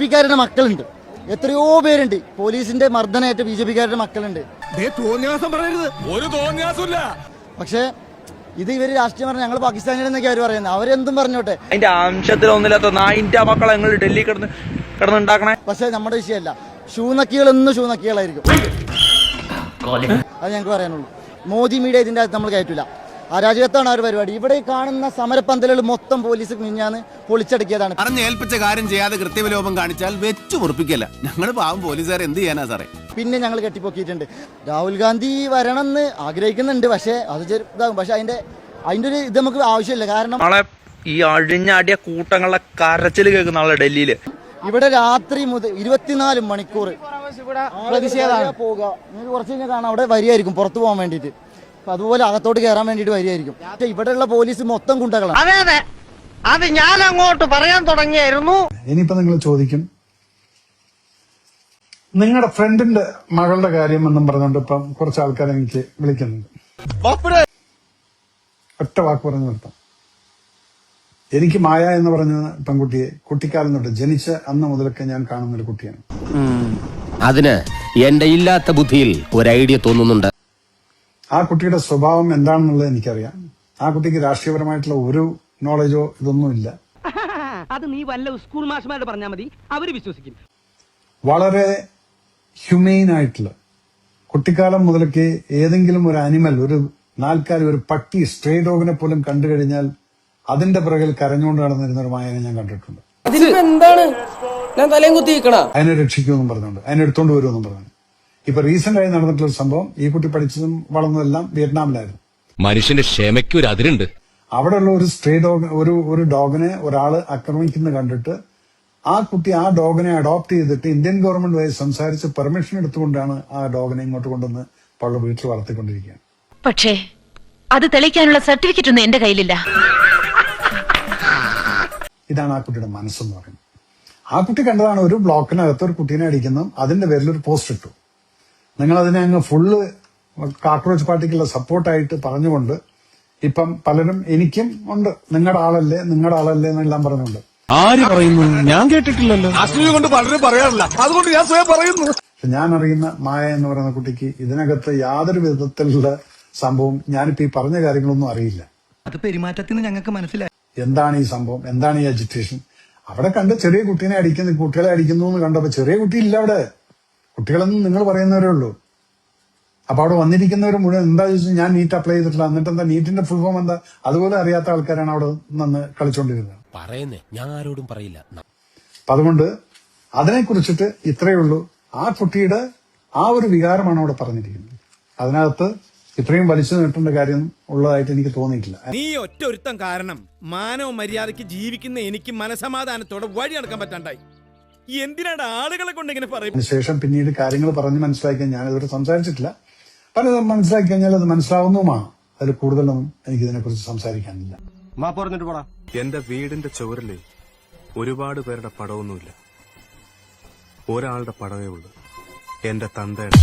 പിക്കാരുടെ മക്കളുണ്ട്, എത്രയോ പേരുണ്ട്. പോലീസിന്റെ മർദ്ദനേറ്റ BJP-കാരുടെ മക്കളുണ്ട്. പക്ഷേ ഇത് ഇവര് രാഷ്ട്രീയം പറഞ്ഞ ഞങ്ങൾ പാകിസ്ഥാനികളെന്നൊക്കെ അവർ പറയുന്നത്. അവരെന്തും പറഞ്ഞോട്ടെ, അതിന്റെ അംശത്തിലൊന്നുമില്ലാത്ത നായിന്റെ മക്കളെ നിങ്ങൾ ഡൽഹി കിടന്നുണ്ടാക്കണേ. പക്ഷെ നമ്മുടെ വിഷയമല്ല. ഷൂ നക്കികളൊന്നും ഷൂ നക്കികളായിരിക്കും. അത് ഞങ്ങൾക്ക് പറയാനുള്ളൂ. മോദി മീഡിയ ഇതിന്റെ അകത്ത് നമ്മൾ കയറ്റില്ല. അരാജകത്വമാണ് ആ ഒരു പരിപാടി. ഇവിടെ കാണുന്ന സമരപ്പന്തലുകൾ മൊത്തം പോലീസ് മിഞ്ഞാന്ന് പൊളിച്ചടക്കിയതാണ്. പറഞ്ഞേൽപ്പിച്ച കാര്യം ചെയ്യാതെ കൃത്യവിലോപം കാണിച്ചാൽ വെച്ചു മുറിപ്പിക്കല്ല. ഞങ്ങൾ പാവം പോലീസുകാർ എന്ത് ചെയ്യാനാ സാറേ? പിന്നെ ഞങ്ങൾ കെട്ടിപ്പൊക്കിയിട്ടുണ്ട്. രാഹുൽ ഗാന്ധി വരണമെന്ന് ആഗ്രഹിക്കുന്നുണ്ട്. പക്ഷേ അത് ഇതാകും. പക്ഷെ അതിന്റെ ഒരു ഇത് നമുക്ക് ആവശ്യമില്ല. കാരണം നാളെ ഈ അഴിഞ്ഞാടിയ കൂട്ടങ്ങളുടെ കരച്ചിൽ കേൾക്കുന്ന ആളെ ഡൽഹിയില് ഇവിടെ രാത്രി മുതൽ 24 മണിക്കൂർ പ്രതിഷേധമാണ്. പോകുക നിങ്ങൾക്ക് കുറച്ച് കഴിഞ്ഞാൽ കാണാം, അവിടെ വരിയായിരിക്കും പുറത്തു പോകാൻ വേണ്ടിയിട്ട്. അതുപോലെ അകത്തോട്ട് കയറാൻ വേണ്ടിയിട്ട് വരിയായിരിക്കും. പക്ഷേ ഇവിടെയുള്ള പോലീസ് മൊത്തം ഗുണ്ടകളാണ്. അതെ അതെ, അത് ഞാൻ അങ്ങോട്ട് പറയാൻ തുടങ്ങിയായിരുന്നു. ഇനിയിപ്പോ നിങ്ങൾ ചോദിക്കും, നിങ്ങളുടെ ഫ്രണ്ടിന്റെ മകളുടെ കാര്യം എന്നും പറഞ്ഞുകൊണ്ട് ഇപ്പം കുറച്ച് ആൾക്കാരെ എനിക്ക് വിളിക്കുന്നുണ്ട്. ഒറ്റ വാക്ക് പറഞ്ഞു നിർത്താം. എനിക്ക് മായ എന്ന് പറഞ്ഞ പെൺകുട്ടിയെ കുട്ടിക്കാലം തൊട്ട് ജനിച്ച അന്ന് മുതലൊക്കെ ഞാൻ കാണുന്ന ഒരു കുട്ടിയാണ്. അതിന് എന്റെ ഇല്ലാത്ത ബുദ്ധിയിൽ ഒരു ഐഡിയ തോന്നുന്നുണ്ട്. ആ കുട്ടിയുടെ സ്വഭാവം എന്താണെന്നുള്ളത് എനിക്കറിയാം. ആ കുട്ടിക്ക് രാഷ്ട്രീയപരമായിട്ടുള്ള ഒരു നോളജോ ഇതൊന്നും ഇല്ല. അത് നീ വല്ല സ്കൂൾ മാഷ്മാരോട് പറഞ്ഞാൽ മതി, അവര് വിശ്വസിക്കും. വളരെ ഹ്യൂമെയിൻ ആയിട്ടുള്ള, കുട്ടിക്കാലം മുതലൊക്കെ ഏതെങ്കിലും ഒരു അനിമൽ, ഒരു നാൽക്കാലി, ഒരു പട്ടി, സ്ട്രേ ഡോഗിനെ പോലും കണ്ടു കഴിഞ്ഞാൽ അതിന്റെ പിറകിൽ കരഞ്ഞുകൊണ്ട് നടന്നിരുന്ന ഒരു മായനെ ഞാൻ കണ്ടിട്ടുണ്ട്. എന്താണ് ഞാൻ തലയും കുത്തിക്കണ അതിനെ രക്ഷിക്കുമെന്നും പറഞ്ഞുകൊണ്ട്, അതിനെ എടുത്തോണ്ട് വരുമെന്നും പറഞ്ഞു. ഇപ്പൊ റീസെന്റ് ആയി നടന്നിട്ടുള്ള ഒരു സംഭവം, ഈ കുട്ടി പഠിച്ചതും വളർന്നതെല്ലാം വിയറ്റ്നാമിലായിരുന്നു. മനുഷ്യന്റെ ക്ഷമയ്ക്ക് ഒരു അതിരുണ്ട്. അവിടെയുള്ള ഒരു സ്ട്രേ ഡോഗ്, ഒരു ഡോഗിനെ ഒരാള് ആക്രമിക്കുന്നത് കണ്ടിട്ട് ആ കുട്ടി ആ ഡോഗിനെ അഡോപ്റ്റ് ചെയ്തിട്ട് ഇന്ത്യൻ ഗവൺമെന്റ് വഴി സംസാരിച്ച് പെർമിഷൻ എടുത്തുകൊണ്ടാണ് ആ ഡോഗിനെ ഇങ്ങോട്ട് കൊണ്ടുവന്ന് അവളുടെ വീട്ടിൽ വളർത്തിക്കൊണ്ടിരിക്കുകയാണ്. പക്ഷേ അത് തെളിയിക്കാനുള്ള സർട്ടിഫിക്കറ്റ് ഒന്നും എന്റെ കയ്യിലില്ല. ഇതാണ് ആ കുട്ടിയുടെ മനസ്സെന്ന് പറയുന്നത്. ആ കുട്ടി കണ്ടതാണ് ഒരു ബ്ലോക്കിനകത്ത് ഒരു കുട്ടീനെ അടിക്കുന്നു, അതിന്റെ പേരിൽ ഒരു പോസ്റ്റ് ഇട്ടു. നിങ്ങൾ അതിനെ അങ്ങ് ഫുള്ള് കാക്രോച്ച് പാർട്ടിക്കുള്ള സപ്പോർട്ടായിട്ട് പറഞ്ഞുകൊണ്ട് ഇപ്പം പലരും എനിക്കും ഉണ്ട്, നിങ്ങളുടെ ആളല്ലേ എന്നെല്ലാം പറഞ്ഞുകൊണ്ട്. ആര് പറയുന്നു? ഞാൻ കേട്ടിട്ടില്ലല്ലോ. കൊണ്ട് പലരും പറയാറില്ല, അതുകൊണ്ട് ഞാൻ സ്വയം പറയുന്നു. ഞാൻ അറിയുന്ന മായ എന്ന് പറയുന്ന കുട്ടിക്ക് ഇതിനകത്ത് യാതൊരു വിധത്തിലുള്ള സംഭവം, ഞാനിപ്പോ ഈ പറഞ്ഞ കാര്യങ്ങളൊന്നും അറിയില്ല. അത് പെരുമാറ്റത്തിന് ഞങ്ങൾക്ക് മനസ്സിലായി. എന്താണ് ഈ സംഭവം, എന്താണ് ഈ അജിറ്റേഷൻ? അവിടെ കണ്ട് ചെറിയ കുട്ടീനെ അടിക്കുന്നു, കുട്ടികളെ അടിക്കുന്നു എന്ന് കണ്ടപ്പോ ചെറിയ കുട്ടി ഇല്ല അവിടെ. കുട്ടികളെന്നും നിങ്ങൾ പറയുന്നവരേ ഉള്ളൂ. അപ്പൊ അവിടെ വന്നിരിക്കുന്നവർ മുഴുവൻ എന്താ ചോദിച്ചാൽ ഞാൻ നീറ്റ് അപ്ലൈ ചെയ്തിട്ടില്ല, എന്നിട്ട് എന്താ നീറ്റിന്റെ ഫുൾ ഫോം എന്താ, അതുപോലെ അറിയാത്ത ആൾക്കാരാണ് അവിടെ നിന്ന് കളിച്ചോണ്ടിരുന്നത്. പറയുന്നേ ഞാൻ ആരോടും പറയില്ല. അപ്പൊ അതുകൊണ്ട് അതിനെക്കുറിച്ചിട്ട് ഇത്രയേ ഉള്ളൂ. ആ കുട്ടിയുടെ ആ ഒരു വികാരമാണ് അവിടെ പറഞ്ഞിരിക്കുന്നത്. അതിനകത്ത് ഇത്രയും വലിച്ചു നീട്ടേണ്ട കാര്യം ഉള്ളതായിട്ട് എനിക്ക് തോന്നിയിട്ടില്ല. നീ ഒറ്റ ഒരുത്തം കാരണം മാനവ മര്യാദയ്ക്ക് ജീവിക്കുന്ന എനിക്ക് മനസമാധാനത്തോടെ വഴി നടക്കാൻ പറ്റാണ്ടായി. എന്തിനാണ് ആളുകളെ കൊണ്ട് ഇങ്ങനെ പറയും? അതിനുശേഷം പിന്നീട് കാര്യങ്ങൾ പറഞ്ഞ് മനസ്സിലാക്കിയാൽ, ഞാനിതുവരെ സംസാരിച്ചിട്ടില്ല, പലതും മനസ്സിലാക്കി കഴിഞ്ഞാൽ അത് മനസ്സിലാവുന്നതുമാണ്. അതിൽ കൂടുതലൊന്നും എനിക്കിതിനെക്കുറിച്ച് സംസാരിക്കാനില്ല. എന്റെ വീടിന്റെ ചുവരില് ഒരുപാട് പേരുടെ പടമൊന്നുമില്ല. ഒരാളുടെ പടവേ ഉള്ളൂ, എന്റെ തന്തയുടെ.